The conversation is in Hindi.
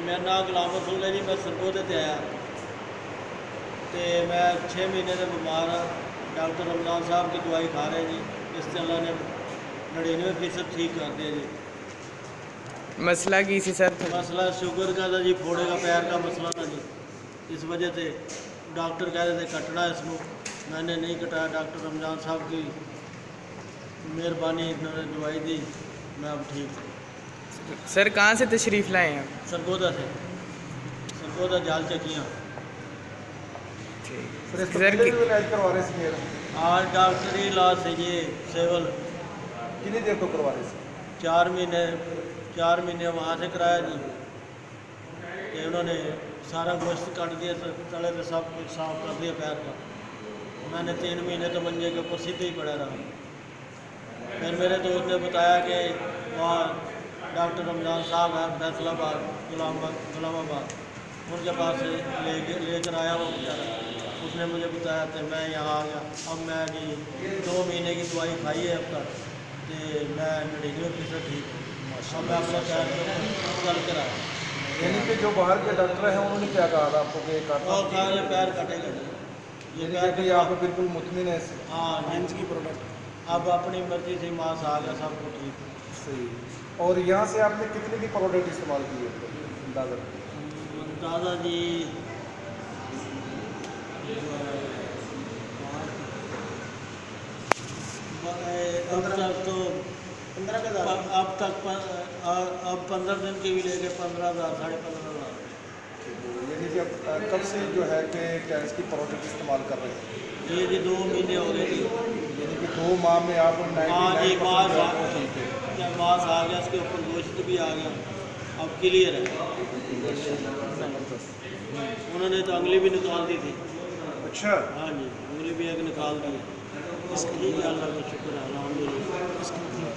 मेरा नाम गुलाम रसूल है जी। मैं सरगोधे ते आया तो मैं 6 महीने से बीमार हाँ। डॉक्टर रमजान साहब की दवाई खा रहे जी। इस अल्लाह ने 99% ठीक कर दिया जी। मसला की सी सर? मसला शुगर का था जी, फोड़े का पैर का मसला था जी। इस वजह से डॉक्टर कह रहे थे कटना इसको, मैंने नहीं कटाया। डॉक्टर रमजान साहब की मेहरबानी, इन्होंने दवाई दी, मैं अब ठीक हूँ। सर कहाँ से तशरीफ़ लाए हैं? सरगोधा से, सरगोधा जाल चकियाँ। सर करवा रहे थे आज डॉक्टरी इलाज से ये सिविल कितनी देर तो करवा रहे थे? 4 महीने वहाँ से कराया जी। कि उन्होंने सारा गोश्त काट दिया, तले से सब कुछ साफ कर दिया पैर का। मैंने 3 महीने तो मंजे के ऊपर सीधे ही पड़ा रहा। फिर मेरे दोस्त ने बताया कि वहाँ डॉक्टर रमजान साहब है फैसलाबाद, गुलामाबाद, उनके पास से लेकर आया वो बेचारा। उसने मुझे बताया तो मैं यहाँ आ गया। अब मैं जी 2 महीने की दवाई खाई है अब तक, तो मैं 99% ठीक हूँ। अब मैं अपने पैर पर चल कर आया। यानी कि जो बाहर के डॉक्टर हैं उन्होंने क्या कहा था आपको कि और कहा ये पैर कटेगा जी, ये पैर कि आप बिल्कुल मुतमिन है? हाँ जी की प्रोडक्ट। अब अपनी मर्जी से मांस आ गया, सब कुछ ठीक है। सही। और यहाँ से आपने कितने की प्रोडक्ट इस्तेमाल की है अंदाज़ा? दादा जी अब तक 15 दिन के भी लेके 15,000 साढ़े 15,000। यानी कि अब कब से जो है कि क्या इसकी प्रोडक्ट इस्तेमाल कर रहे हैं? ये जी 2 महीने हो गए जी। यानी कि 2 माह में आप 99% ठीक है? मांस आ गया, इसके ऊपर गोश्त भी आ गया, अब क्लियर है। उन्होंने तो उंगली भी निकाल दी थी। अच्छा। हाँ जी, उंगली भी एक निकाल दी। इसके लिए अल्लाह का शुक्र है, अल्हम्दुलिल्लाह।